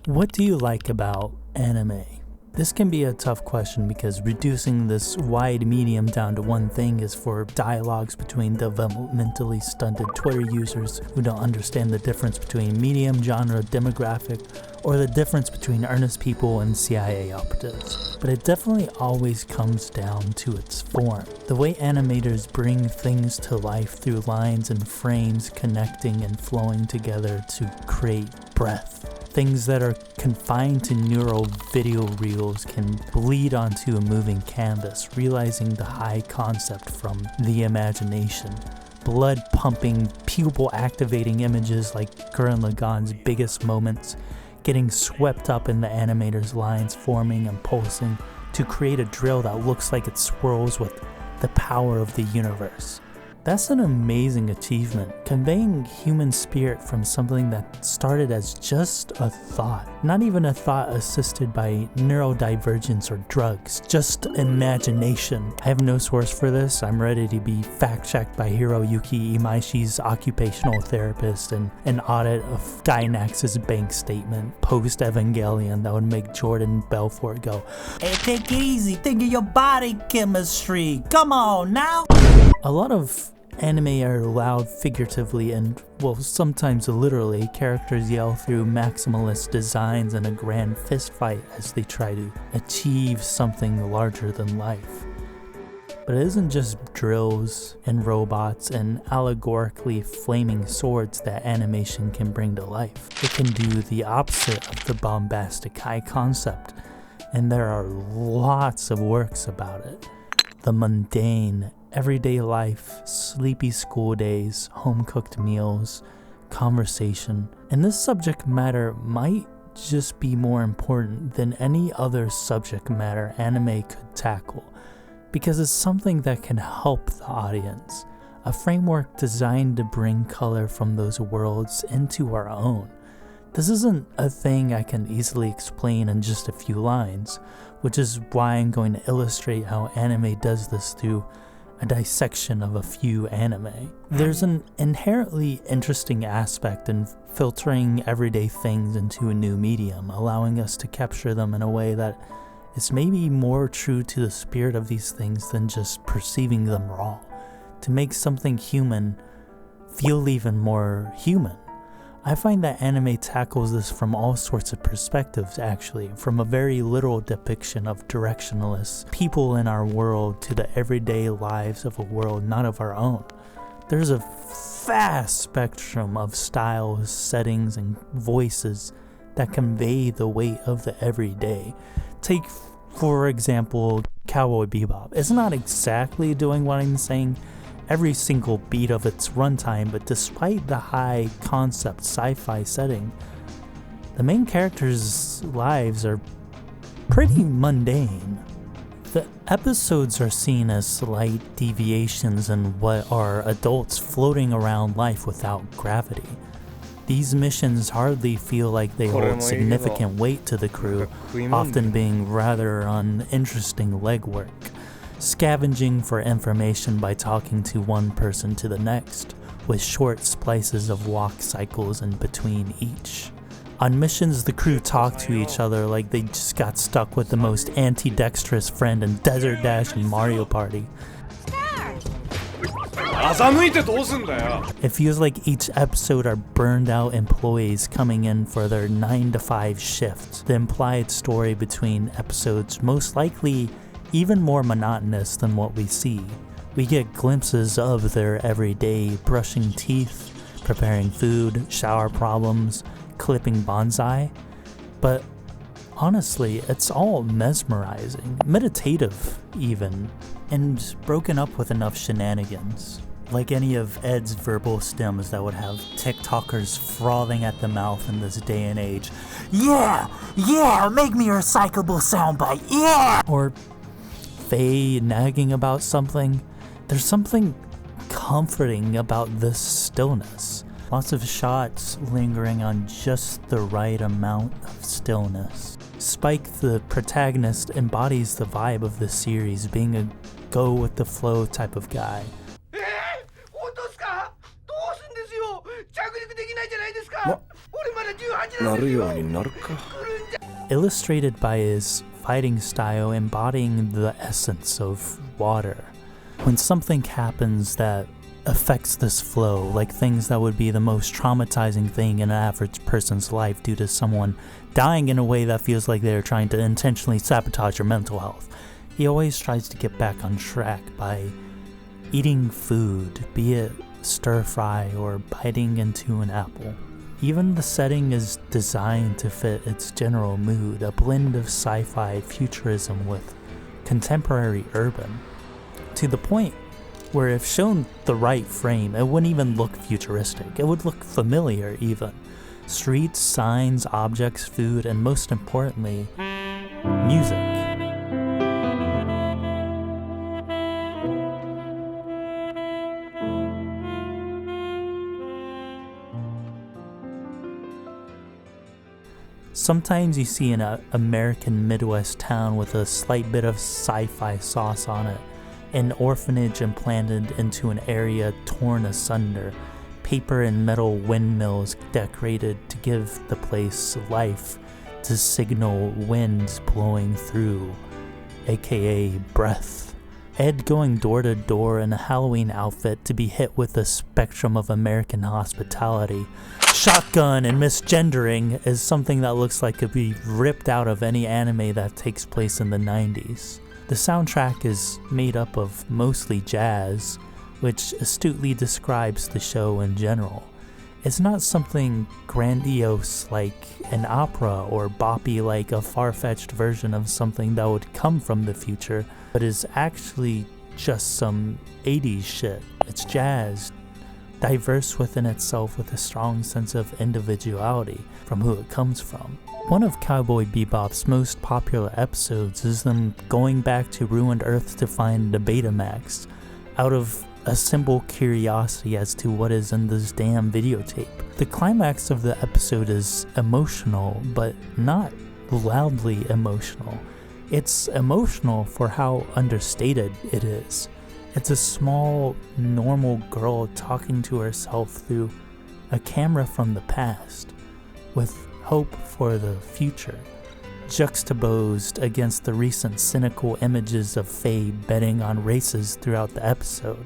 What do you like about anime? This can be a tough question because reducing this wide medium down to one thing is for dialogues between developmentally stunted Twitter users who don't understand the difference between medium, genre, demographic, or the difference between earnest people and CIA operatives. But it definitely always comes down to its form. The way animators bring things to life through lines and frames connecting and flowing together to create breath. Things that are confined to neural video reels can bleed onto a moving canvas, realizing the high concept from the imagination. Blood pumping, pupil activating images like Gurren Lagann's biggest moments, getting swept up in the animator's lines forming and pulsing to create a drill that looks like it swirls with the power of the universe. That's an amazing achievement, conveying human spirit from something that started as just a thought. Not even a thought assisted by neurodivergence or drugs, just imagination. I have no source for this. I'm ready to be fact-checked by Hiroyuki Imaishi's occupational therapist and an audit of Gainax's bank statement post-Evangelion that would make Jordan Belfort go, "Hey, take it easy, think of your body chemistry, come on now." A lot of anime are loud figuratively and, well, sometimes literally. Characters yell through maximalist designs in a grand fistfight as they try to achieve something larger than life. But it isn't just drills and robots and allegorically flaming swords that animation can bring to life. It can do the opposite of the bombastic high concept, and there are lots of works about it. The mundane, everyday life, sleepy school days, home-cooked meals, conversation. And this subject matter might just be more important than any other subject matter anime could tackle, because it's something that can help the audience, a framework designed to bring color from those worlds into our own. This isn't a thing I can easily explain in just a few lines, which is why I'm going to illustrate how anime does this through a dissection of a few anime. There's an inherently interesting aspect in filtering everyday things into a new medium, allowing us to capture them in a way that is maybe more true to the spirit of these things than just perceiving them raw, to make something human feel even more human. I find that anime tackles this from all sorts of perspectives, actually, from a very literal depiction of directionless people in our world to the everyday lives of a world not of our own. There's a vast spectrum of styles, settings, and voices that convey the weight of the everyday. Take, for example, Cowboy Bebop. It's not exactly doing what I'm saying every single beat of its runtime, but despite the high concept sci-fi setting, the main characters' lives are pretty mundane. The episodes are seen as slight deviations in what are adults floating around life without gravity. These missions hardly feel like they hold significant weight to the crew, often being rather uninteresting legwork. Scavenging for information by talking to one person to the next, with short splices of walk cycles in between each. On missions, the crew talk to each other like they just got stuck with the most ambidextrous friend in Desert Dash and Mario Party. It feels like each episode are burned out employees coming in for their 9-to-5 shift. The implied story between episodes most likely even more monotonous than what we see. We get glimpses of their everyday brushing teeth, preparing food, shower problems, clipping bonsai, but honestly, it's all mesmerizing, meditative even, and broken up with enough shenanigans. Like any of Ed's verbal stems that would have TikTokers frothing at the mouth in this day and age. Yeah, make me a recyclable soundbite, yeah! Or Faye nagging about something. There's something comforting about this stillness. Lots of shots lingering on just the right amount of stillness. Spike, the protagonist, embodies the vibe of the series, being a go-with-the-flow type of guy. illustrated by his fighting style embodying the essence of water. When something happens that affects this flow, like things that would be the most traumatizing thing in an average person's life due to someone dying in a way that feels like they're trying to intentionally sabotage your mental health, he always tries to get back on track by eating food, be it stir fry or biting into an apple. Even the setting is designed to fit its general mood, a blend of sci-fi futurism with contemporary urban, to the point where if shown the right frame, it wouldn't even look futuristic. It would look familiar even. Streets, signs, objects, food, and most importantly, music. Sometimes you see an American Midwest town with a slight bit of sci-fi sauce on it, an orphanage implanted into an area torn asunder, paper and metal windmills decorated to give the place life, to signal winds blowing through, aka breath. Ed going door to door in a Halloween outfit to be hit with the spectrum of American hospitality. Shotgun and misgendering is something that looks like it could be ripped out of any anime that takes place in the 90s. The soundtrack is made up of mostly jazz, which astutely describes the show in general. It's not something grandiose like an opera or boppy like a far-fetched version of something that would come from the future, but is actually just some 80s shit. It's jazz, diverse within itself with a strong sense of individuality from who it comes from. One of Cowboy Bebop's most popular episodes is them going back to ruined Earth to find the Betamax, out of a simple curiosity as to what is in this damn videotape. The climax of the episode is emotional, but not loudly emotional. It's emotional for how understated it is. It's a small, normal girl talking to herself through a camera from the past, with hope for the future, juxtaposed against the recent cynical images of Faye betting on races throughout the episode.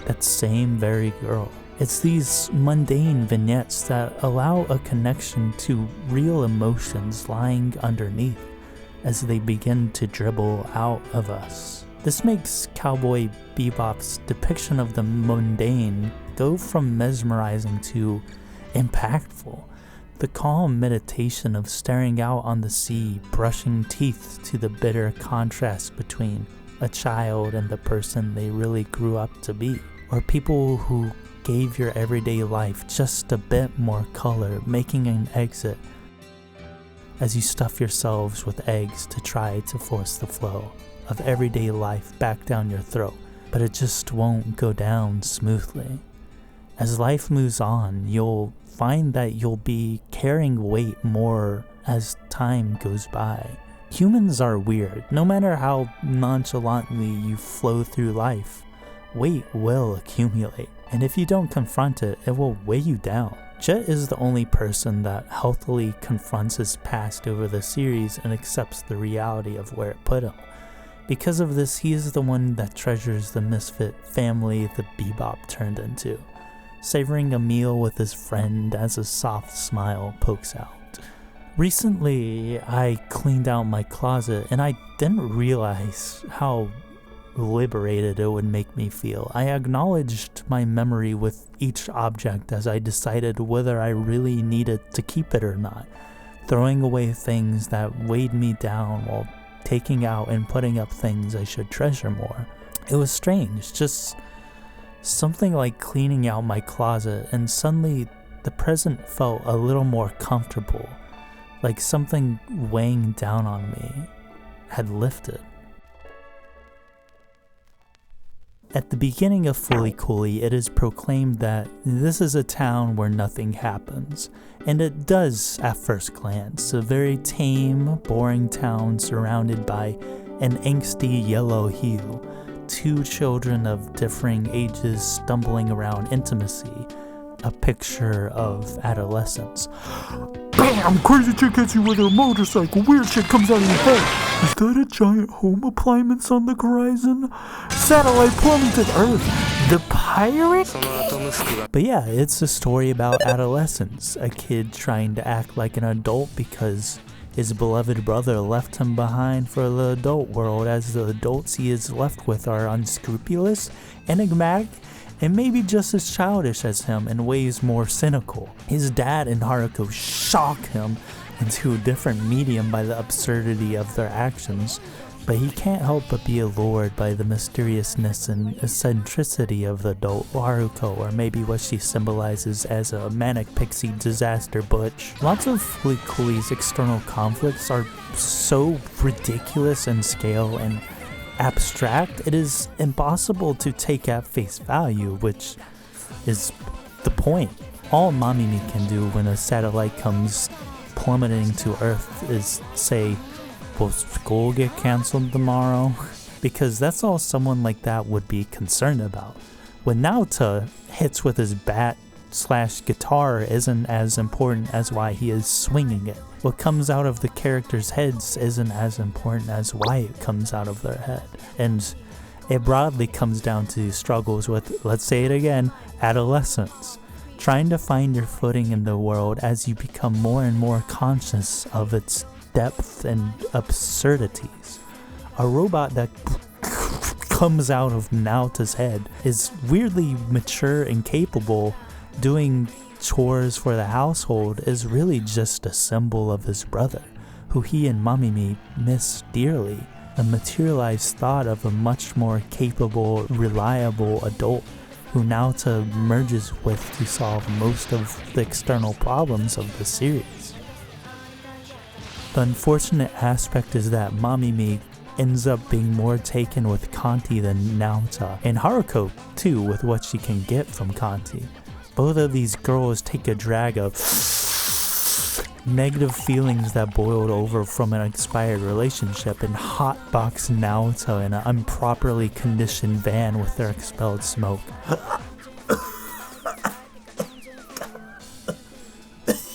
That same very girl. It's these mundane vignettes that allow a connection to real emotions lying underneath as they begin to dribble out of us. This makes Cowboy Bebop's depiction of the mundane go from mesmerizing to impactful. The calm meditation of staring out on the sea, brushing teeth to the bitter contrast between a child and the person they really grew up to be. Or people who gave your everyday life just a bit more color, making an exit as you stuff yourselves with eggs to try to force the flow of everyday life back down your throat, but it just won't go down smoothly. As life moves on, you'll find that you'll be carrying weight more as time goes by. Humans are weird. No matter how nonchalantly you flow through life, weight will accumulate, and if you don't confront it, it will weigh you down. Jet is the only person that healthily confronts his past over the series and accepts the reality of where it put him. Because of this, he is the one that treasures the misfit family the Bebop turned into, savoring a meal with his friend as a soft smile pokes out. Recently, I cleaned out my closet and I didn't realize how liberated it would make me feel. I acknowledged my memory with each object as I decided whether I really needed to keep it or not, throwing away things that weighed me down while taking out and putting up things I should treasure more. It was strange, just something like cleaning out my closet, and suddenly the present felt a little more comfortable, like something weighing down on me had lifted. At the beginning of Fully Cooley, it is proclaimed that this is a town where nothing happens, and it does at first glance. A very tame, boring town surrounded by an angsty yellow hue, two children of differing ages stumbling around intimacy, a picture of adolescence. Bam! Crazy chick hits you with her motorcycle. Weird shit comes out of your head. Is that a giant home appliance on the horizon? Satellite plummeted Earth. The pirate? But yeah, it's a story about adolescence. A kid trying to act like an adult because his beloved brother left him behind for the adult world, as the adults he is left with are unscrupulous, enigmatic, and maybe just as childish as him in ways more cynical. His dad and Haruko shock him into a different medium by the absurdity of their actions, but he can't help but be allured by the mysteriousness and eccentricity of the adult Haruko, or maybe what she symbolizes as a manic pixie disaster butch. Lots of Fleetcoolie's external conflicts are so ridiculous in scale and abstract, it is impossible to take at face value, which is the point. All Mamimi can do when a satellite comes plummeting to Earth is say, will school get cancelled tomorrow? Because that's all someone like that would be concerned about. When Naota hits with his bat/guitar isn't as important as why he is swinging it. What comes out of the characters' heads isn't as important as why it comes out of their head. And it broadly comes down to struggles with, let's say it again, adolescence. Trying to find your footing in the world as you become more and more conscious of its depth and absurdities. A robot that comes out of Naota's head is weirdly mature and capable. Doing chores for the household is really just a symbol of his brother, who he and Mamimi miss dearly, a materialized thought of a much more capable, reliable adult who Naota merges with to solve most of the external problems of the series. The unfortunate aspect is that Mamimi ends up being more taken with Kanti than Naota, and Haruko too, with what she can get from Kanti. Both of these girls take a drag of negative feelings that boiled over from an expired relationship and hotbox Naota in an improperly conditioned van with their expelled smoke.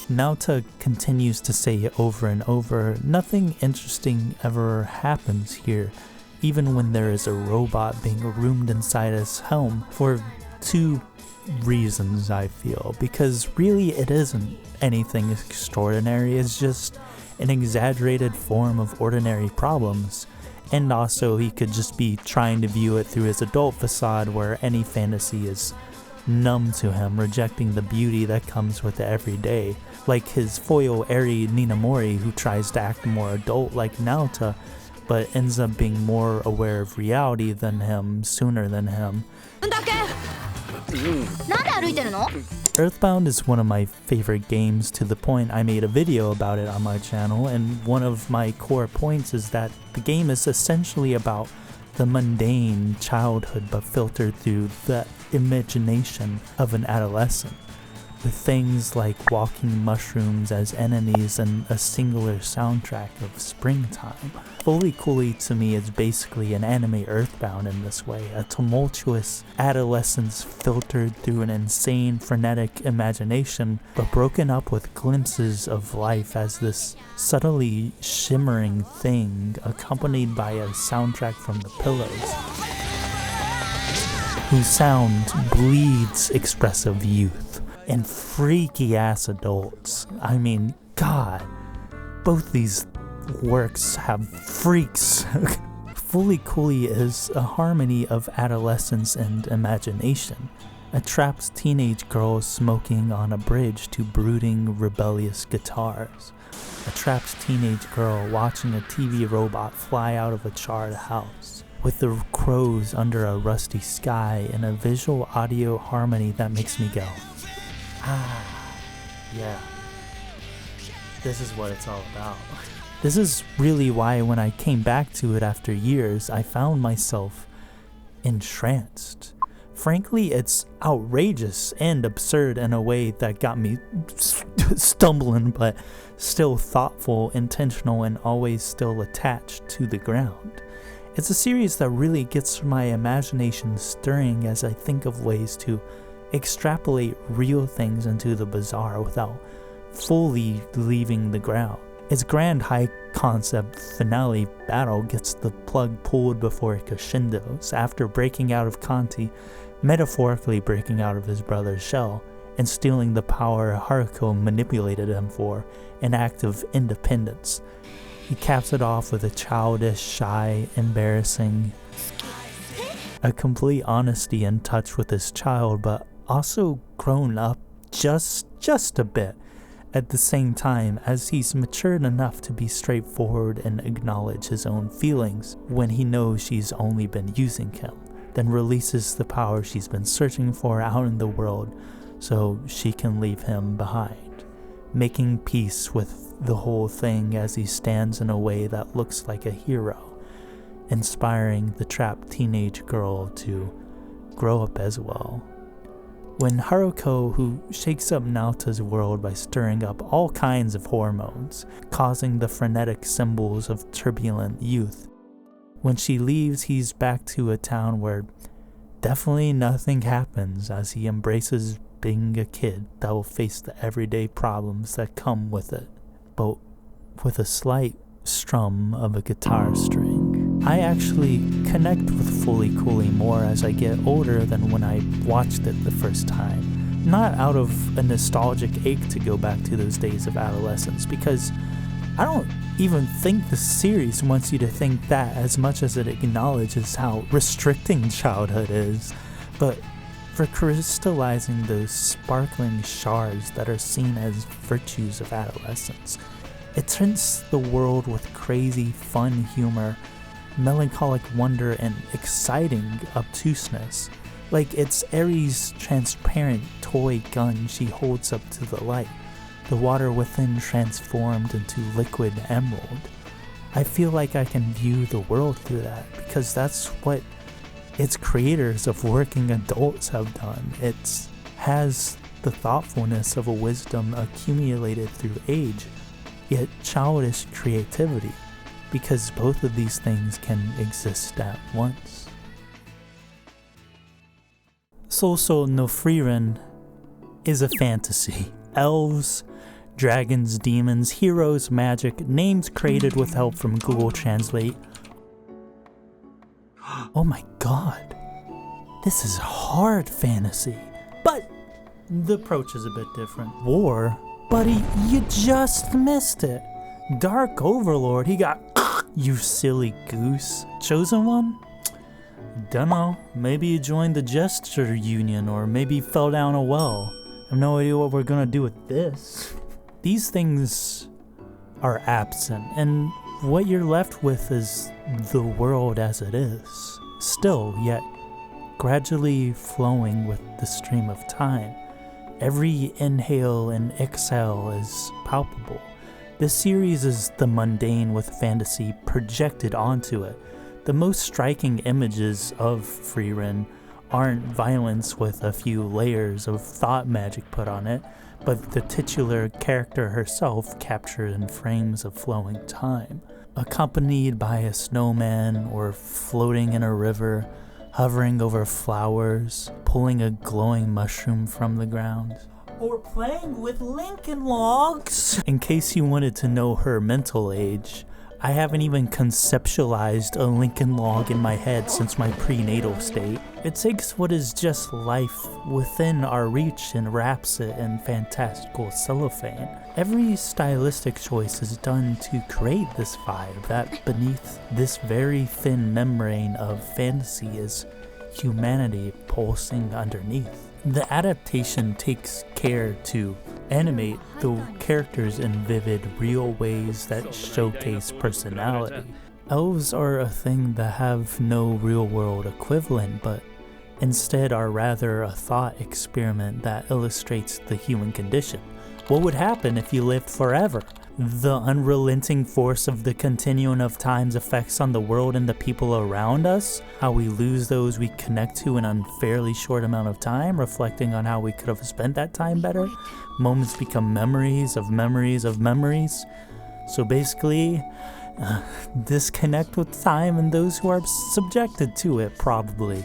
Naota continues to say over and over, nothing interesting ever happens here, even when there is a robot being roomed inside his home, for two reasons, I feel. Because really it isn't anything extraordinary, it's just an exaggerated form of ordinary problems. And also he could just be trying to view it through his adult facade where any fantasy is numb to him, rejecting the beauty that comes with the everyday. Like his foil Eri Ninamori, who tries to act more adult like Naota, but ends up being more aware of reality than him sooner than him. Earthbound is one of my favorite games, to the point I made a video about it on my channel, and one of my core points is that the game is essentially about the mundane childhood but filtered through the imagination of an adolescent, with things like walking mushrooms as enemies and a singular soundtrack of springtime. Fully Coolie to me is basically an anime Earthbound in this way, a tumultuous adolescence filtered through an insane frenetic imagination, but broken up with glimpses of life as this subtly shimmering thing accompanied by a soundtrack from the Pillows, whose sound bleeds expressive youth and freaky ass adults. I mean, God, both these works have freaks. Fully Coolie is a harmony of adolescence and imagination. A trapped teenage girl smoking on a bridge to brooding, rebellious guitars. A trapped teenage girl watching a TV robot fly out of a charred house, with the crows under a rusty sky, and a visual audio harmony that makes me go, ah, yeah, this is what it's all about. This is really why when I came back to it after years, I found myself entranced. Frankly, it's outrageous and absurd in a way that got me stumbling, but still thoughtful, intentional, and always still attached to the ground. It's a series that really gets my imagination stirring as I think of ways to extrapolate real things into the bizarre without fully leaving the ground. Its grand high-concept finale battle gets the plug pulled before it crescendos after breaking out of Kanti, metaphorically breaking out of his brother's shell, and stealing the power Haruko manipulated him for, an act of independence. He caps it off with a childish, shy, embarrassing, a complete honesty in touch with his child, but also grown up just a bit at the same time, as he's matured enough to be straightforward and acknowledge his own feelings when he knows she's only been using him, then releases the power she's been searching for out in the world so she can leave him behind, making peace with the whole thing as he stands in a way that looks like a hero, inspiring the trapped teenage girl to grow up as well. When Haruko, who shakes up Naota's world by stirring up all kinds of hormones, causing the frenetic symbols of turbulent youth, when she leaves, he's back to a town where definitely nothing happens as he embraces being a kid that will face the everyday problems that come with it, but with a slight strum of a guitar string. I actually connect with Fully Cooley more as I get older than when I watched it the first time. Not out of a nostalgic ache to go back to those days of adolescence, because I don't even think the series wants you to think that as much as it acknowledges how restricting childhood is, but for crystallizing those sparkling shards that are seen as virtues of adolescence. It tints the world with crazy, fun humor, melancholic wonder, and exciting obtuseness, like it's Aries' transparent toy gun she holds up to the light, the water within transformed into liquid emerald. I feel like I can view the world through that, because that's what its creators of working adults have done. It has the thoughtfulness of a wisdom accumulated through age, yet childish creativity, because both of these things can exist at once. Sousou no Frieren is a fantasy. Elves, dragons, demons, heroes, magic, names created with help from Google Translate. Oh my god, this is hard fantasy. But the approach is a bit different. War, buddy, you just missed it. Dark Overlord, he got you silly goose. Chosen One? Dunno, maybe he joined the Gesture Union, or maybe he fell down a well. I have no idea what we're gonna do with this. These things are absent, and what you're left with is the world as it is, still, yet gradually flowing with the stream of time. Every inhale and exhale is palpable. This series is the mundane with fantasy projected onto it. The most striking images of Frieren aren't violence with a few layers of thought magic put on it, but the titular character herself captured in frames of flowing time, accompanied by a snowman or floating in a river, hovering over flowers, pulling a glowing mushroom from the ground, or playing with Lincoln Logs. In case you wanted to know her mental age, I haven't even conceptualized a Lincoln Log in my head since my prenatal state. It takes what is just life within our reach and wraps it in fantastical cellophane. Every stylistic choice is done to create this vibe that beneath this very thin membrane of fantasy is humanity pulsing underneath. The adaptation takes care to animate the characters in vivid, real ways that showcase personality. Elves are a thing that have no real-world equivalent, but instead are rather a thought experiment that illustrates the human condition. What would happen if you lived forever? The unrelenting force of the continuum of time's effects on the world and the people around us, how we lose those we connect to in an unfairly short amount of time, reflecting on how we could have spent that time better. Moments become memories of memories of memories. So basically, disconnect with time and those who are subjected to it, probably.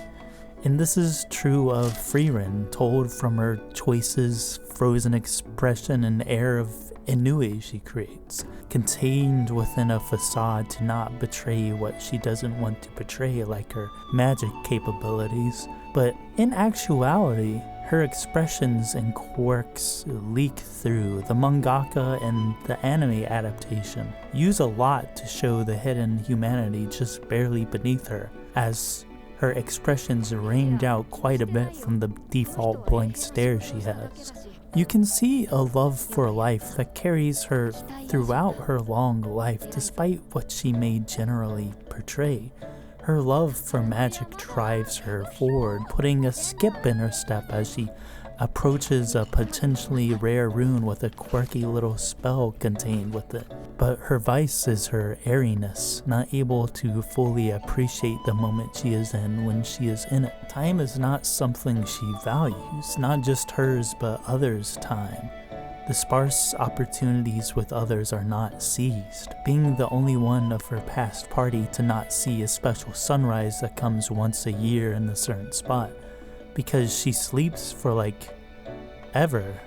And this is true of Frieren, told from her choices, frozen expression, and air of ennui she creates, contained within a facade to not betray what she doesn't want to portray, like her magic capabilities. But in actuality, her expressions and quirks leak through. The mangaka and the anime adaptation use a lot to show the hidden humanity just barely beneath her, as her expressions rained out quite a bit from the default blank stare she has. You can see a love for life that carries her throughout her long life, despite what she may generally portray. Her love for magic drives her forward, putting a skip in her step as she approaches a potentially rare rune with a quirky little spell contained with it. But her vice is her airiness, not able to fully appreciate the moment she is in when she is in it. Time is not something she values, not just hers but others' time. The sparse opportunities with others are not seized, being the only one of her past party to not see a special sunrise that comes once a year in a certain spot, because she sleeps for ever.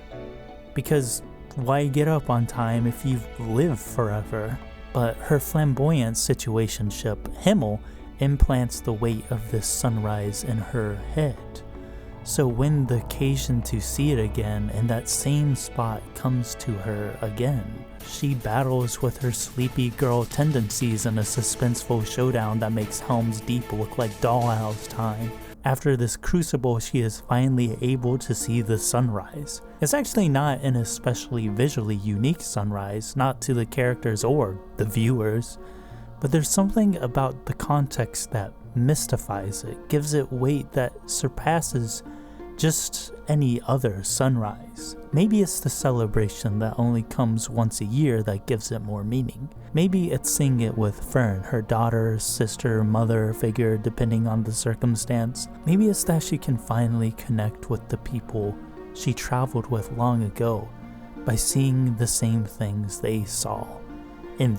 Because why get up on time if you live forever? But her flamboyant situationship, Himmel, implants the weight of this sunrise in her head. So when the occasion to see it again in that same spot comes to her again, she battles with her sleepy girl tendencies in a suspenseful showdown that makes Helm's Deep look like Dollhouse time. After this crucible, she is finally able to see the sunrise. It's actually not an especially visually unique sunrise, not to the characters or the viewers, but there's something about the context that mystifies it, gives it weight that surpasses just any other sunrise. Maybe it's the celebration that only comes once a year that gives it more meaning. Maybe it's seeing it with Fern, her daughter, sister, mother figure, depending on the circumstance. Maybe it's that she can finally connect with the people she traveled with long ago by seeing the same things they saw. And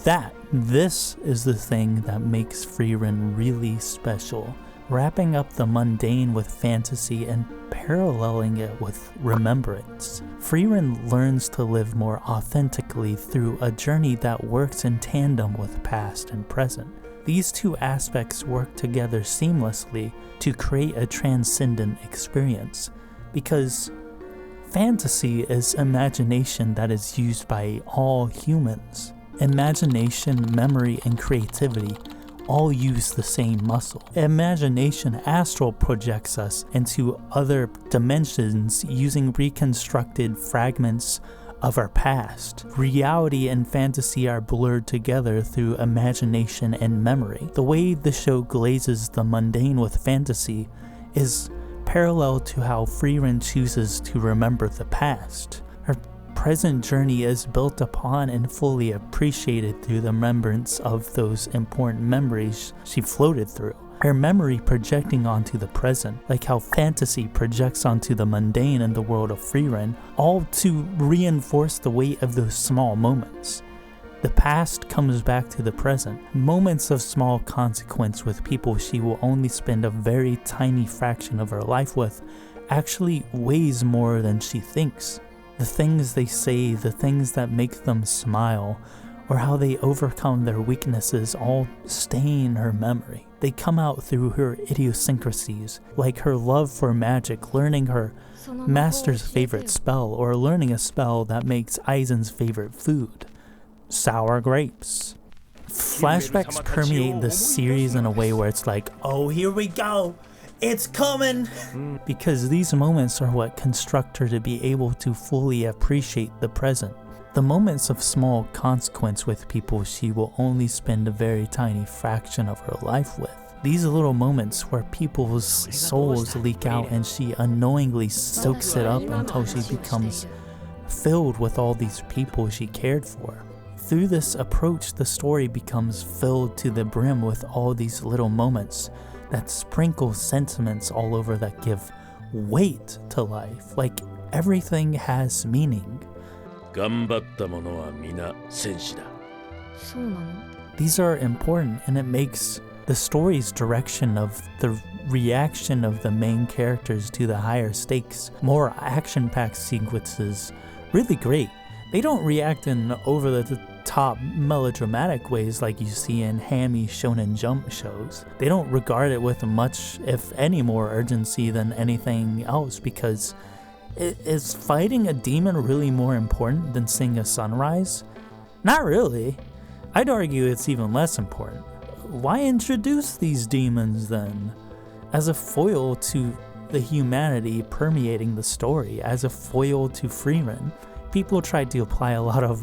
this is the thing that makes Frieren really special, wrapping up the mundane with fantasy and paralleling it with remembrance. Frieren learns to live more authentically through a journey that works in tandem with past and present. These two aspects work together seamlessly to create a transcendent experience, because fantasy is imagination that is used by all humans. Imagination, memory, and creativity all use the same muscle. Imagination astral projects us into other dimensions using reconstructed fragments of our past. Reality and fantasy are blurred together through imagination and memory. The way the show glazes the mundane with fantasy is parallel to how Frieren chooses to remember the past. Her present journey is built upon and fully appreciated through the remembrance of those important memories she floated through. Her memory projecting onto the present, like how fantasy projects onto the mundane in the world of Frieren, all to reinforce the weight of those small moments. The past comes back to the present. Moments of small consequence with people she will only spend a very tiny fraction of her life with actually weighs more than she thinks. The things they say, the things that make them smile, or how they overcome their weaknesses all stain her memory. They come out through her idiosyncrasies, like her love for magic, learning her master's favorite spell, or learning a spell that makes Aizen's favorite food, sour grapes. Flashbacks permeate this series in a way where it's like, oh, here we go! It's coming! Because these moments are what construct her to be able to fully appreciate the present. The moments of small consequence with people she will only spend a very tiny fraction of her life with. These little moments where people's souls leak out and she unknowingly soaks it up until she becomes filled with all these people she cared for. Through this approach, the story becomes filled to the brim with all these little moments that sprinkle sentiments all over that give weight to life, like everything has meaning. These are important, and it makes the story's direction of the reaction of the main characters to the higher stakes, more action-packed sequences, really great. They don't react in over-the-top melodramatic ways like you see in hammy Shonen Jump shows. They don't regard it with much, if any, more urgency than anything else, because is fighting a demon really more important than seeing a sunrise? Not really. I'd argue it's even less important. Why introduce these demons then? As a foil to the humanity permeating the story, as a foil to Frieren. People tried to apply a lot of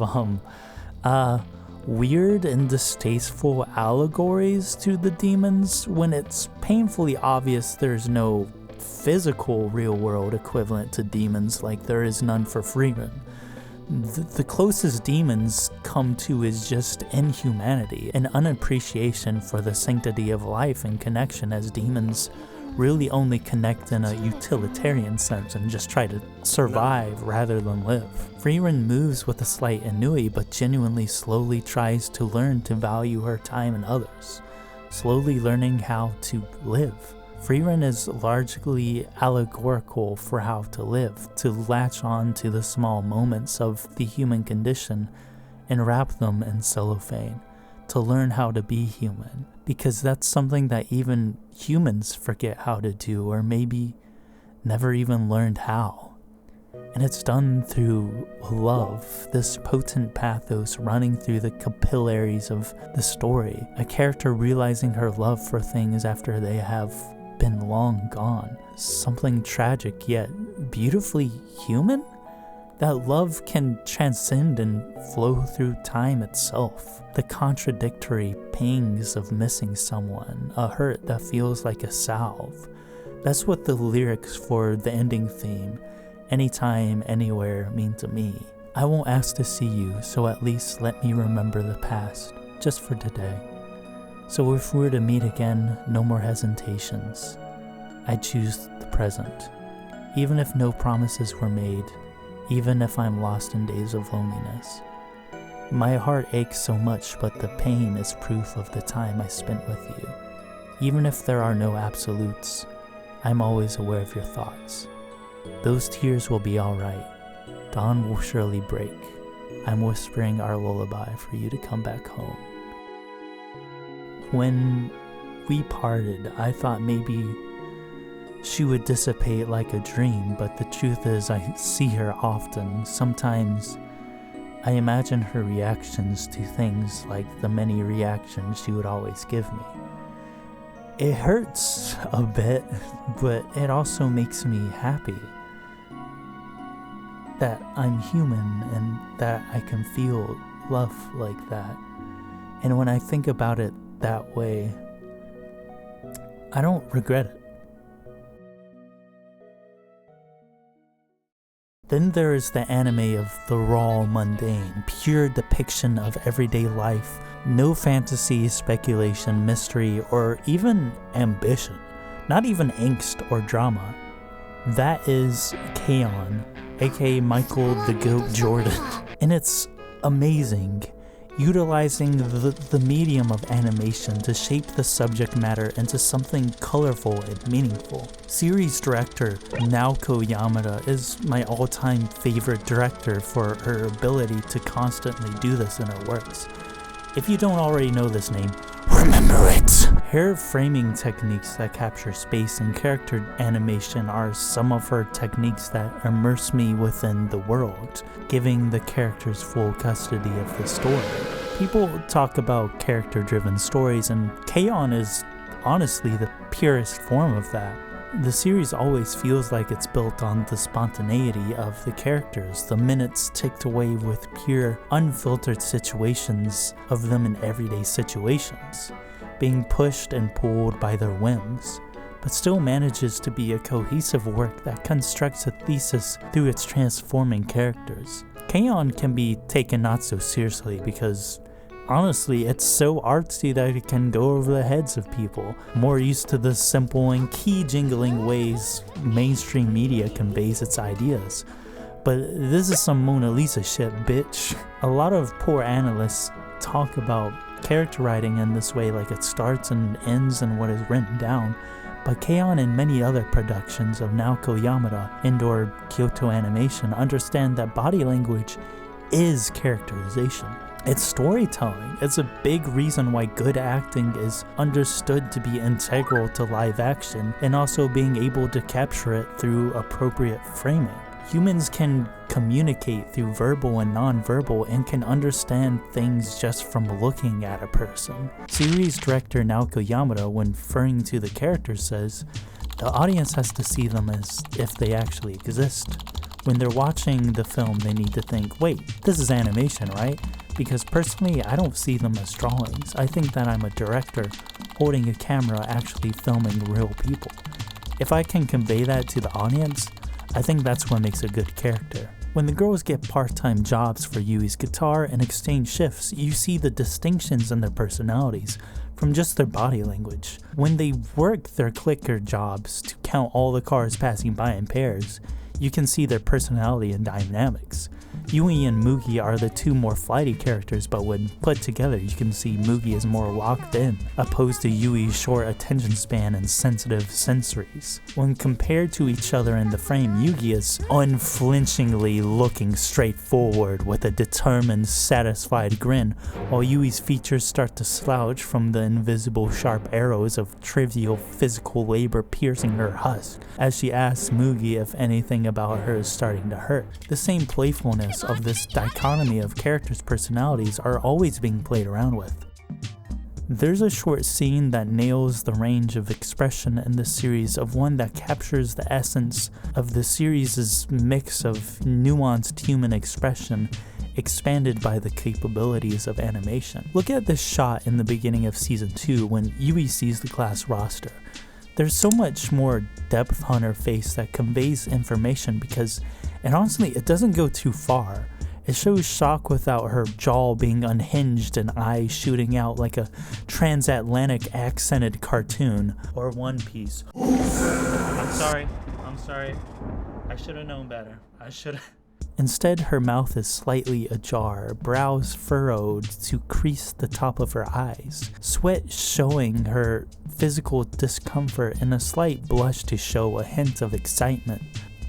weird and distasteful allegories to the demons when it's painfully obvious there's no physical real-world equivalent to demons like there is none for Frieren. The closest demons come to is just inhumanity, an unappreciation for the sanctity of life and connection, as demons really only connect in a utilitarian sense and just try to survive rather than live. Frieren moves with a slight ennui, but genuinely slowly tries to learn to value her time and others, slowly learning how to live. Frieren is largely allegorical for how to live, to latch on to the small moments of the human condition and wrap them in cellophane, to learn how to be human, because that's something that even humans forget how to do, or maybe never even learned how. And it's done through love, this potent pathos running through the capillaries of the story, a character realizing her love for things after they have been long gone, something tragic yet beautifully human? That love can transcend and flow through time itself. The contradictory pangs of missing someone, a hurt that feels like a salve. That's what the lyrics for the ending theme, Anytime, Anywhere, mean to me. I won't ask to see you, so at least let me remember the past, just for today. So if we're to meet again, no more hesitations. I choose the present. Even if no promises were made, even if I'm lost in days of loneliness. My heart aches so much, but the pain is proof of the time I spent with you. Even if there are no absolutes, I'm always aware of your thoughts. Those tears will be alright. Dawn will surely break. I'm whispering our lullaby for you to come back home. When we parted, I thought maybe she would dissipate like a dream, but the truth is I see her often. Sometimes I imagine her reactions to things like the many reactions she would always give me. It hurts a bit, but it also makes me happy that I'm human and that I can feel love like that. And when I think about it that way, I don't regret it. Then there is the anime of the raw mundane, pure depiction of everyday life, no fantasy, speculation, mystery, or even ambition, not even angst or drama. That is K-On!, aka Michael the Goat Jordan. And it's amazing, utilizing the medium of animation to shape the subject matter into something colorful and meaningful. Series director Naoko Yamada is my all-time favorite director for her ability to constantly do this in her works. If you don't already know this name, remember it! Her framing techniques that capture space and character animation are some of her techniques that immerse me within the world, giving the characters full custody of the story. People talk about character-driven stories, and K-On! Is honestly the purest form of that. The series always feels like it's built on the spontaneity of the characters, the minutes ticked away with pure, unfiltered situations of them in everyday situations, being pushed and pulled by their whims, but still manages to be a cohesive work that constructs a thesis through its transforming characters. K-On! Can be taken not so seriously because honestly, it's so artsy that it can go over the heads of people, more used to the simple and key-jingling ways mainstream media conveys its ideas. But this is some Mona Lisa shit, bitch. A lot of poor analysts talk about character writing in this way, like it starts and ends in what is written down, but Keion and many other productions of Naoko Yamada and/or Kyoto Animation understand that body language is characterization. It's storytelling. It's a big reason why good acting is understood to be integral to live action, and also being able to capture it through appropriate framing. Humans can communicate through verbal and non-verbal and can understand things just from looking at a person. Series director Naoko Yamada, when referring to the characters, says, the audience has to see them as if they actually exist. When they're watching the film, they need to think, wait, this is animation, right? Because personally, I don't see them as drawings. I think that I'm a director holding a camera actually filming real people. If I can convey that to the audience, I think that's what makes a good character. When the girls get part-time jobs for Yui's guitar and exchange shifts, you see the distinctions in their personalities from just their body language. When they work their clicker jobs to count all the cars passing by in pairs, you can see their personality and dynamics. Yui and Mugi are the two more flighty characters, but when put together, you can see Mugi is more locked in, opposed to Yui's short attention span and sensitive sensories. When compared to each other in the frame, Yugi is unflinchingly looking straight forward with a determined, satisfied grin, while Yui's features start to slouch from the invisible sharp arrows of trivial physical labor piercing her husk, as she asks Mugi if anything about her is starting to hurt. The same playfulness of this dichotomy of characters' personalities are always being played around with. There's a short scene that nails the range of expression in this series, of one that captures the essence of the series' mix of nuanced human expression expanded by the capabilities of animation. Look at this shot in the beginning of season 2 when Yui sees the class roster. There's so much more depth on her face that conveys information because, and honestly, it doesn't go too far. It shows shock without her jaw being unhinged and eyes shooting out like a transatlantic accented cartoon or One Piece. I'm sorry. I should have known better. Instead, her mouth is slightly ajar, brows furrowed to crease the top of her eyes, sweat showing her physical discomfort and a slight blush to show a hint of excitement,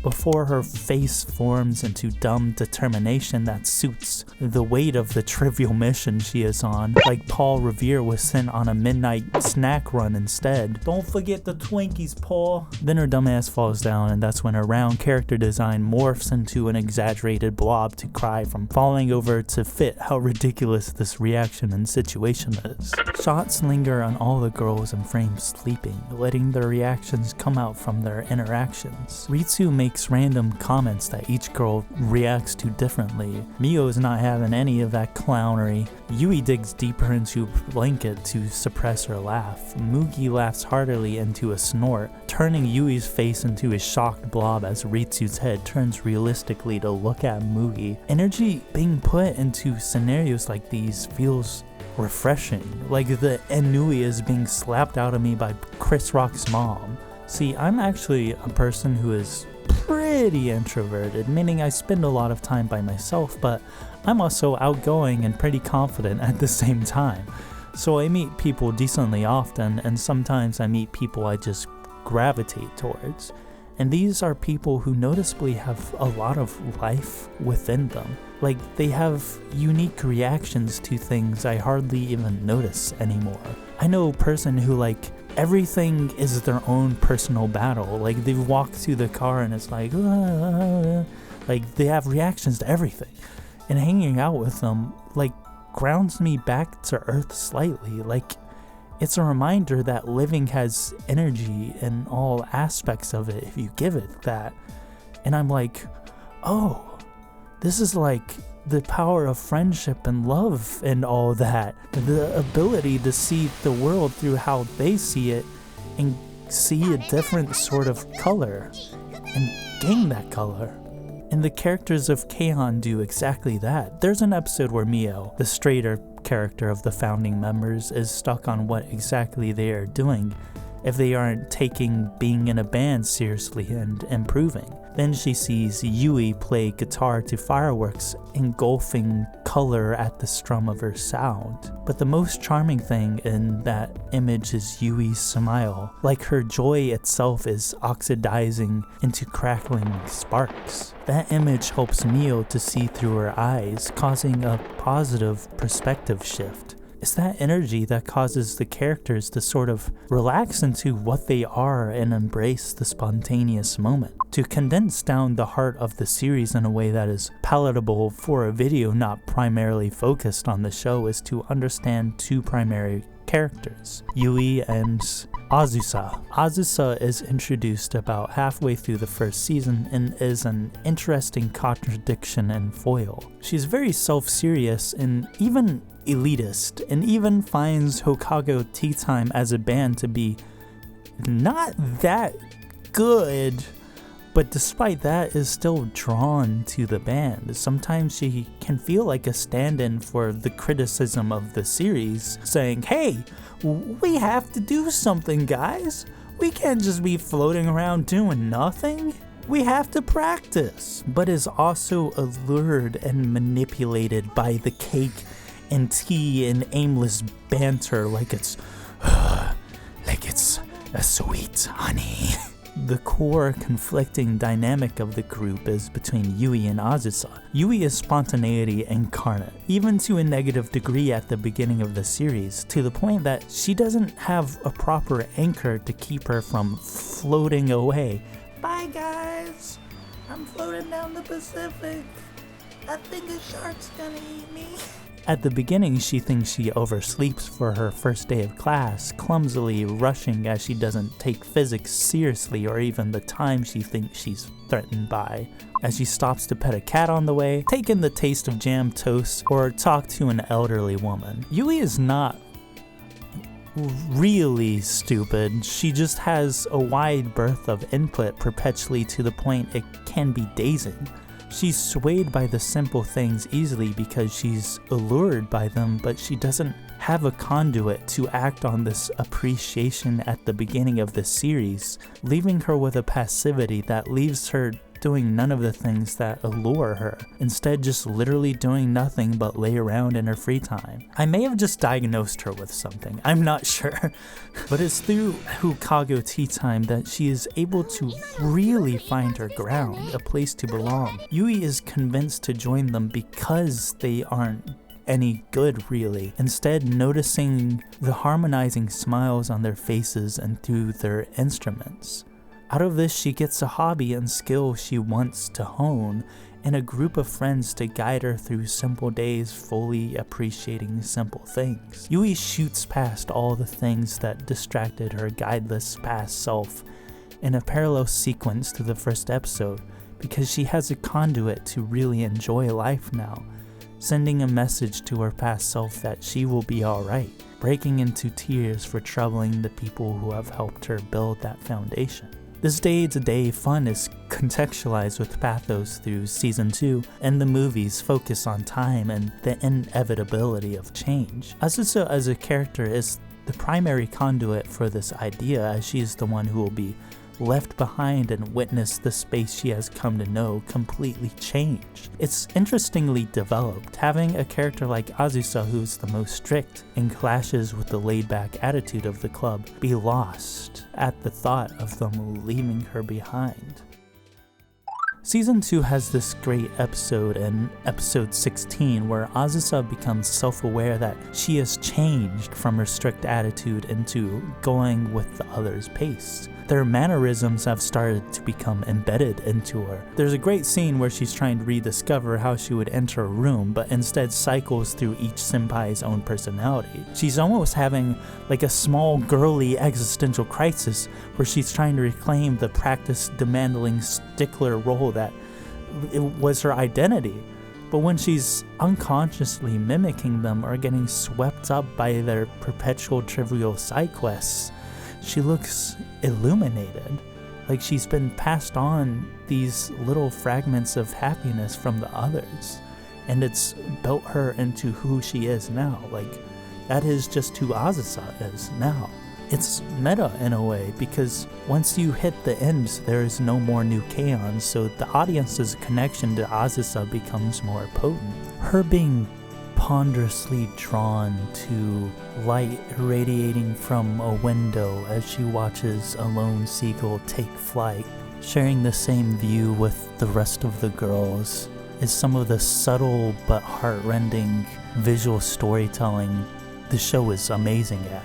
before her face forms into dumb determination that suits the weight of the trivial mission she is on, like Paul Revere was sent on a midnight snack run instead. Don't forget the Twinkies, Paul. Then her dumbass falls down, and that's when her round character design morphs into an exaggerated blob to cry from falling over to fit how ridiculous this reaction and situation is. Shots linger on all the girls in frame sleeping, letting their reactions come out from their interactions. Ritsu makes random comments that each girl reacts to differently. Mio is not having any of that clownery. Yui digs deeper into a blanket to suppress her laugh. Mugi laughs heartily into a snort, turning Yui's face into a shocked blob as Ritsu's head turns realistically to look at Mugi. Energy being put into scenarios like these feels refreshing, like the ennui is being slapped out of me by Chris Rock's mom. See, I'm actually a person who is pretty introverted, meaning I spend a lot of time by myself, but I'm also outgoing and pretty confident at the same time. So I meet people decently often, and sometimes I meet people I just gravitate towards. And these are people who noticeably have a lot of life within them. Like, they have unique reactions to things I hardly even notice anymore. I know a person who, like, everything is their own personal battle. Like, they've walked to the car and it's like, like, they have reactions to everything. And hanging out with them, like, grounds me back to earth slightly. Like, it's a reminder that living has energy in all aspects of it if you give it that. And I'm like, oh, this is like the power of friendship and love and all that. The ability to see the world through how they see it and see a different sort of color and gain that color. And the characters of Keion do exactly that. There's an episode where Mio, the straighter character of the founding members, is stuck on what exactly they are doing, if they aren't taking being in a band seriously and improving. Then she sees Yui play guitar to fireworks, engulfing color at the strum of her sound. But the most charming thing in that image is Yui's smile, like her joy itself is oxidizing into crackling sparks. That image helps Mio to see through her eyes, causing a positive perspective shift. It's that energy that causes the characters to sort of relax into what they are and embrace the spontaneous moment. To condense down the heart of the series in a way that is palatable for a video not primarily focused on the show is to understand two primary characters, Yui and Azusa. Azusa is introduced about halfway through the first season and is an interesting contradiction and foil. She's very self-serious and even elitist, and even finds Hokkaido Tea Time as a band to be not that good, but despite that is still drawn to the band. Sometimes she can feel like a stand-in for the criticism of the series, saying, hey, we have to do something, guys. We can't just be floating around doing nothing. We have to practice. But is also allured and manipulated by the cake and tea and aimless banter like it's a sweet honey. The core conflicting dynamic of the group is between Yui and Azusa. Yui is spontaneity incarnate, even to a negative degree at the beginning of the series, to the point that she doesn't have a proper anchor to keep her from floating away. Bye guys, I'm floating down the Pacific. I think a shark's gonna eat me. At the beginning, she thinks she oversleeps for her first day of class, clumsily rushing as she doesn't take physics seriously or even the time she thinks she's threatened by. As she stops to pet a cat on the way, take in the taste of jam toast, or talk to an elderly woman. Yui is not really stupid, she just has a wide berth of input perpetually to the point it can be dazing. She's swayed by the simple things easily because she's allured by them, but she doesn't have a conduit to act on this appreciation at the beginning of the series, leaving her with a passivity that leaves her doing none of the things that allure her, instead just literally doing nothing but lay around in her free time. I may have just diagnosed her with something, I'm not sure, but it's through Hokkaido Tea Time that she is able to really find her ground, a place to belong. Yui is convinced to join them because they aren't any good really, instead noticing the harmonizing smiles on their faces and through their instruments. Out of this, she gets a hobby and skill she wants to hone, and a group of friends to guide her through simple days, fully appreciating simple things. Yui shoots past all the things that distracted her guideless past self in a parallel sequence to the first episode, because she has a conduit to really enjoy life now, sending a message to her past self that she will be alright, breaking into tears for troubling the people who have helped her build that foundation. This day-to-day fun is contextualized with pathos through Season 2, and the movies focus on time and the inevitability of change. Azusa as a character is the primary conduit for this idea, as she is the one who will be left behind and witness the space she has come to know completely change. It's interestingly developed, having a character like Azusa, who's the most strict and clashes with the laid-back attitude of the club, be lost at the thought of them leaving her behind. Season 2 has this great episode in episode 16 where Azusa becomes self-aware that she has changed from her strict attitude into going with the other's pace. Their mannerisms have started to become embedded into her. There's a great scene where she's trying to rediscover how she would enter a room, but instead cycles through each senpai's own personality. She's almost having like a small girly existential crisis where she's trying to reclaim the practice-demanding stickler role that it was her identity. But when she's unconsciously mimicking them or getting swept up by their perpetual trivial side quests, she looks illuminated, like she's been passed on these little fragments of happiness from the others, and it's built her into who she is now. Like, that is just who Azusa is now. It's meta in a way, because once you hit the end, there is no more new K-On!, so the audience's connection to Azusa becomes more potent. Her being ponderously drawn to light irradiating from a window as she watches a lone seagull take flight, sharing the same view with the rest of the girls, is some of the subtle but heart-rending visual storytelling the show is amazing at.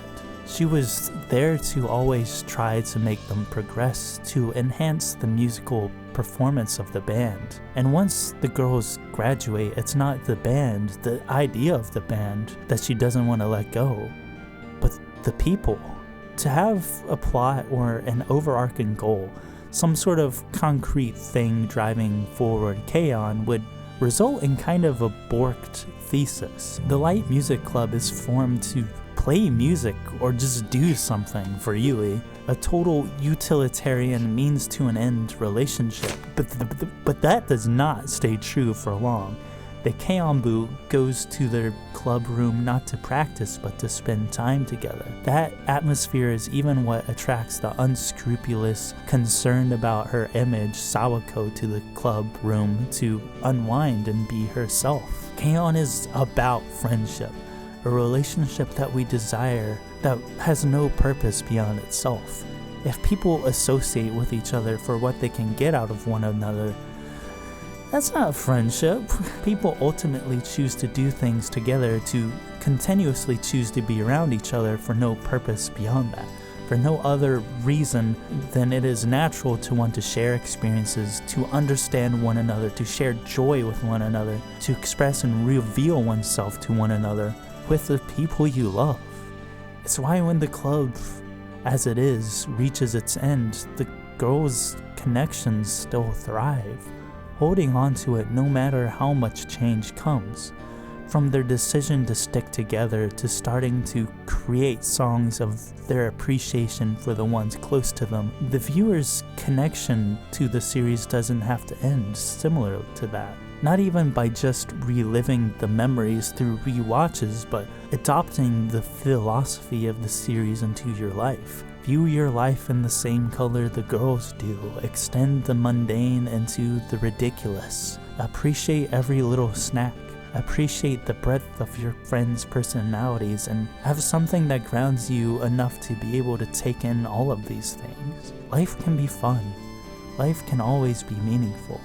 She was there to always try to make them progress, to enhance the musical performance of the band. And once the girls graduate, it's not the band, the idea of the band, that she doesn't want to let go, but the people. To have a plot or an overarching goal, some sort of concrete thing driving forward K-On! Would result in kind of a borked thesis. The Light Music Club is formed to play music or just do something for Yui, a total utilitarian means to an end relationship. But that does not stay true for long. The K-On! Goes to their club room not to practice but to spend time together. That atmosphere is even what attracts the unscrupulous, concerned about her image Sawako to the club room to unwind and be herself. K-On! Is about friendship, a relationship that we desire that has no purpose beyond itself. If people associate with each other for what they can get out of one another, that's not friendship. People ultimately choose to do things together, to continuously choose to be around each other for no purpose beyond that, for no other reason than it is natural to want to share experiences, to understand one another, to share joy with one another, to express and reveal oneself to one another with the people you love. It's why when the club, as it is, reaches its end, the girls' connections still thrive, holding on to it no matter how much change comes. From their decision to stick together to starting to create songs of their appreciation for the ones close to them, the viewer's connection to the series doesn't have to end similar to that. Not even by just reliving the memories through rewatches, but adopting the philosophy of the series into your life. View your life in the same color the girls do. Extend the mundane into the ridiculous. Appreciate every little snack. Appreciate the breadth of your friends' personalities, and have something that grounds you enough to be able to take in all of these things. Life can be fun. Life can always be meaningful.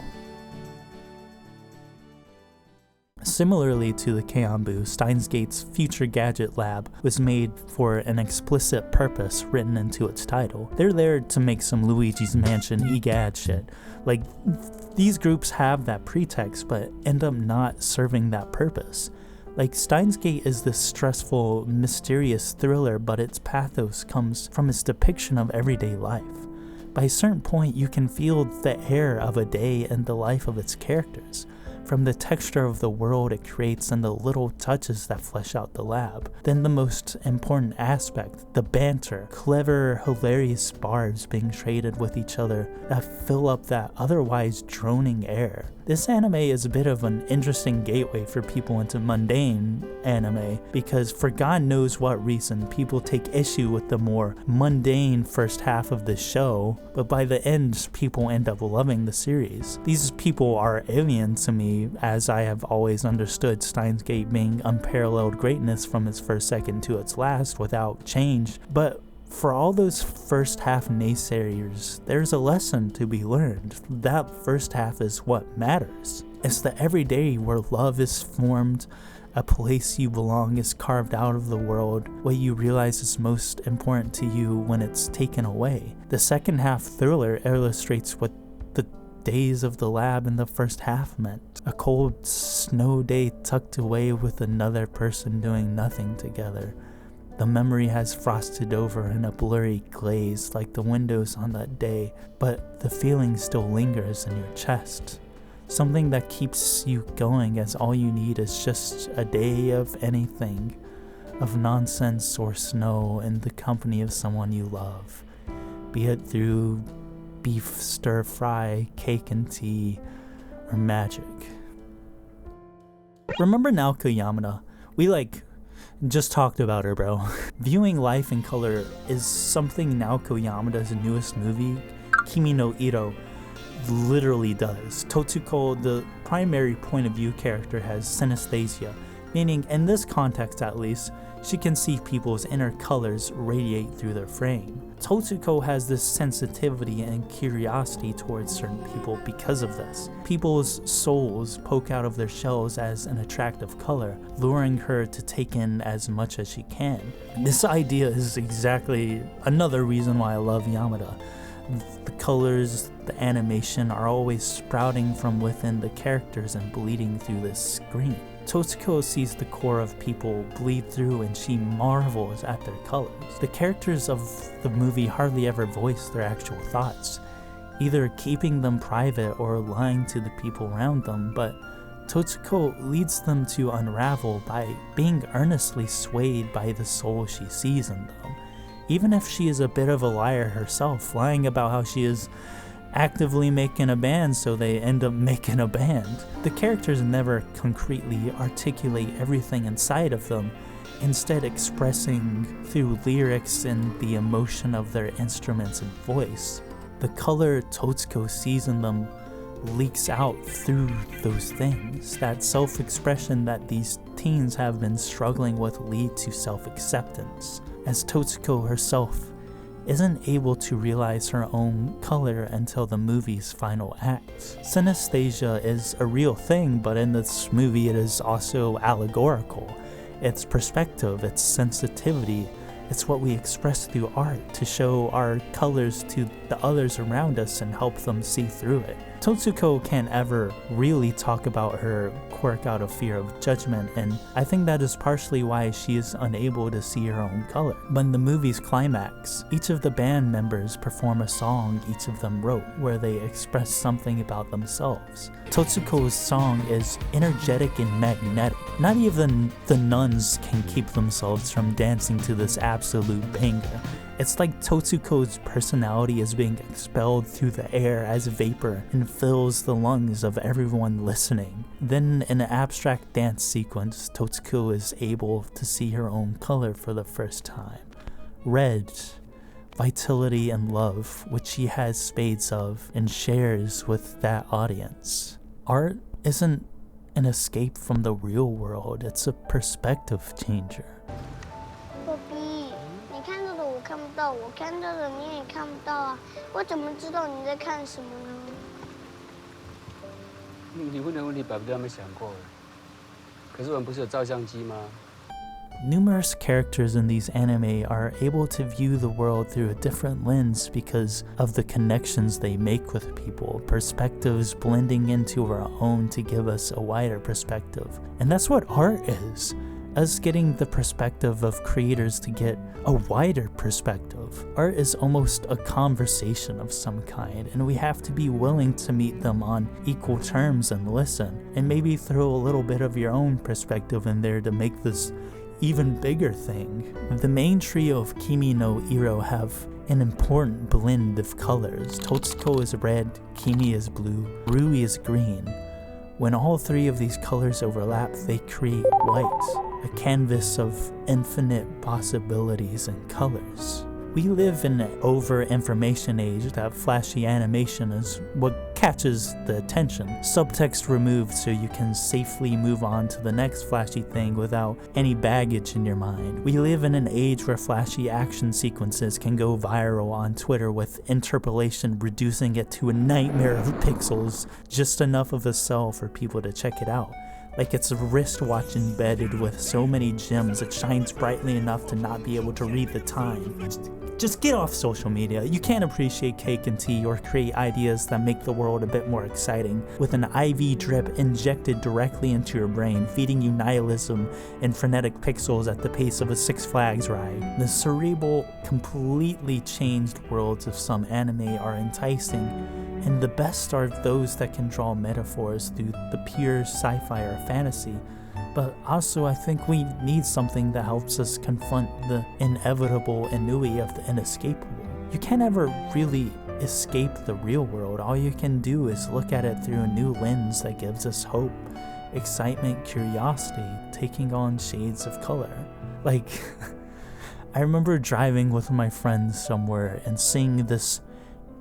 Similarly to the K-On! Steins Gate's Future Gadget Lab was made for an explicit purpose written into its title. They're there to make some Luigi's Mansion egad shit. Like, these groups have that pretext but end up not serving that purpose. Like, Steins Gate is this stressful, mysterious thriller, but its pathos comes from its depiction of everyday life. By a certain point, you can feel the air of a day in the life of its characters, from the texture of the world it creates and the little touches that flesh out the lab. Then the most important aspect, the banter, clever, hilarious barbs being traded with each other that fill up that otherwise droning air. This anime is a bit of an interesting gateway for people into mundane anime, because for God knows what reason, people take issue with the more mundane first half of the show, but by the end, people end up loving the series. These people are alien to me, as I have always understood Steins Gate being unparalleled greatness from its first second to its last without change, but for all those first half naysayers, there's a lesson to be learned. That first half is what matters. It's the everyday where love is formed, a place you belong is carved out of the world, what you realize is most important to you when it's taken away. The second half thriller illustrates what the days of the lab in the first half meant. A cold snow day tucked away with another person doing nothing together. The memory has frosted over in a blurry glaze like the windows on that day, but the feeling still lingers in your chest. Something that keeps you going, as all you need is just a day of anything, of nonsense or snow in the company of someone you love, be it through beef stir fry, cake and tea, or magic. Remember Naoko Yamada? We Just talked about her, bro. Viewing life in color is something Naoko Yamada's newest movie, Kimi no Iro, literally does. Totsuko, the primary point of view character, has synesthesia, meaning in this context at least, she can see people's inner colors radiate through their frame. Totsuko has this sensitivity and curiosity towards certain people because of this. People's souls poke out of their shells as an attractive color, luring her to take in as much as she can. This idea is exactly another reason why I love Yamada. The colors, the animation are always sprouting from within the characters and bleeding through the screen. Totsuko sees the core of people bleed through and she marvels at their colors. The characters of the movie hardly ever voice their actual thoughts, either keeping them private or lying to the people around them, but Totsuko leads them to unravel by being earnestly swayed by the soul she sees in them. Even if she is a bit of a liar herself, lying about how she is actively making a band so they end up making a band. The characters never concretely articulate everything inside of them, instead expressing through lyrics and the emotion of their instruments and voice. The color Totsuko sees in them leaks out through those things. That self-expression that these teens have been struggling with lead to self-acceptance, as Totsuko herself isn't able to realize her own color until the movie's final act. Synesthesia is a real thing, but in this movie it is also allegorical. It's perspective, it's sensitivity, it's what we express through art to show our colors to the others around us and help them see through it. Totsuko can't ever really talk about her quirk out of fear of judgment, and I think that is partially why she is unable to see her own color. But in the movie's climax, each of the band members perform a song each of them wrote, where they express something about themselves. Totsuko's song is energetic and magnetic. Not even the nuns can keep themselves from dancing to this absolute banger. It's like Totsuko's personality is being expelled through the air as vapor and fills the lungs of everyone listening. Then in an abstract dance sequence, Totsuko is able to see her own color for the first time. Red, vitality and love, which she has spades of and shares with that audience. Art isn't an escape from the real world, it's a perspective changer. 我看到了，你也看不到啊！我怎么知道你在看什么呢？你问的问题百不都没想过，可是我们不是有照相机吗？ Numerous characters in these anime are able to view the world through a different lens because of the connections they make with people, perspectives blending into our own to give us a wider perspective. And that's what art is. Us getting the perspective of creators to get a wider perspective. Art is almost a conversation of some kind, and we have to be willing to meet them on equal terms and listen, and maybe throw a little bit of your own perspective in there to make this even bigger thing. The main trio of Kimi no Iro have an important blend of colors. Totsuko is red, Kimi is blue, Rui is green. When all three of these colors overlap, they create white, a canvas of infinite possibilities and colors. We live in an over-information age that flashy animation is what catches the attention. Subtext removed so you can safely move on to the next flashy thing without any baggage in your mind. We live in an age where flashy action sequences can go viral on Twitter with interpolation reducing it to a nightmare of pixels, just enough of a cell for people to check it out. Like it's a wristwatch embedded with so many gems it shines brightly enough to not be able to read the time. Just get off social media. You can't appreciate cake and tea or create ideas that make the world a bit more exciting with an IV drip injected directly into your brain, feeding you nihilism and frenetic pixels at the pace of a Six Flags ride. The cerebral, completely changed worlds of some anime are enticing, and the best are those that can draw metaphors through the pure sci-fi or fantasy. But also I think we need something that helps us confront the inevitable ennui of the inescapable. You can't ever really escape the real world. All you can do is look at it through a new lens that gives us hope, excitement, curiosity, taking on shades of color. Like, I remember driving with my friends somewhere and seeing this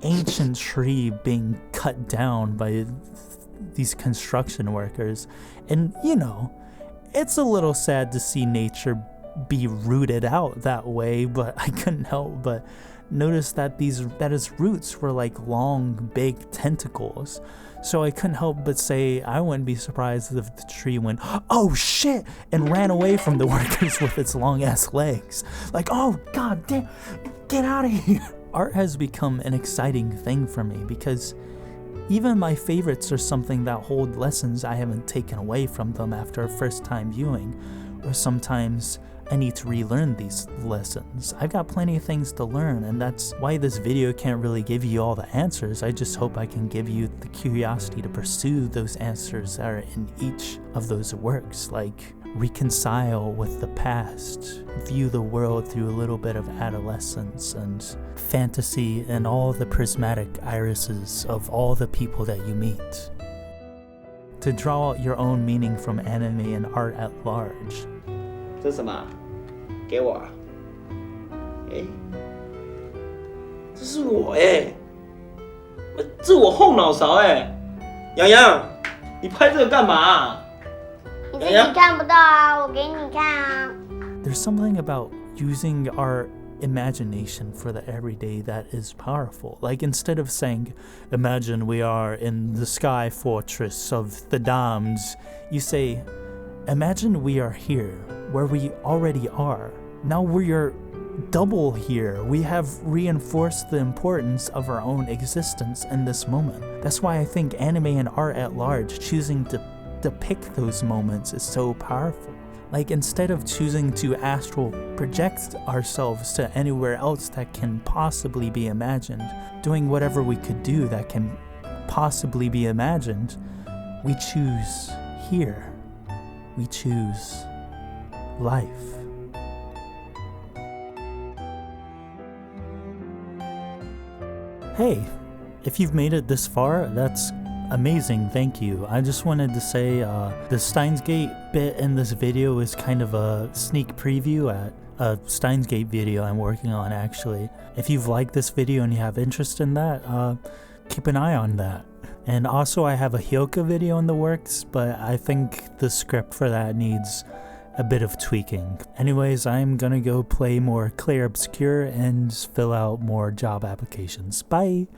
ancient tree being cut down by these construction workers. And, it's a little sad to see nature be rooted out that way, but I couldn't help but notice that its roots were like long, big tentacles. So I couldn't help but say I wouldn't be surprised if the tree went, "Oh shit," and ran away from the workers with its long ass legs. Like, oh god damn, get out of here. Art has become an exciting thing for me because even my favorites are something that hold lessons I haven't taken away from them after a first time viewing, or sometimes I need to relearn these lessons. I've got plenty of things to learn, and that's why this video can't really give you all the answers. I just hope I can give you the curiosity to pursue those answers that are in each of those works, like reconcile with the past, view the world through a little bit of adolescence and fantasy, and all the prismatic irises of all the people that you meet. To draw out your own meaning from anime and art at large. 这是什么？给我啊！这是我这我后脑勺洋洋，你拍这个干嘛？你自己看不到啊，我给你看啊。There's something about using our imagination for the everyday that is powerful. Like, instead of saying, imagine we are in the sky fortress of the dams, you say, imagine we are here, where we already are. Now we are double here. We have reinforced the importance of our own existence in this moment. That's why I think anime and art at large, choosing to depict those moments is so powerful. Like, instead of choosing to astral project ourselves to anywhere else that can possibly be imagined, doing whatever we could do that can possibly be imagined, we choose here. We choose life. Hey, if you've made it this far, that's amazing, thank you. I just wanted to say the Steins Gate bit in this video is kind of a sneak preview at a Steins Gate video I'm working on, actually. If you've liked this video and you have interest in that, keep an eye on that. And also I have a Hyoka video in the works, but I think the script for that needs a bit of tweaking. Anyways, I'm gonna go play more Clair Obscur and fill out more job applications. Bye!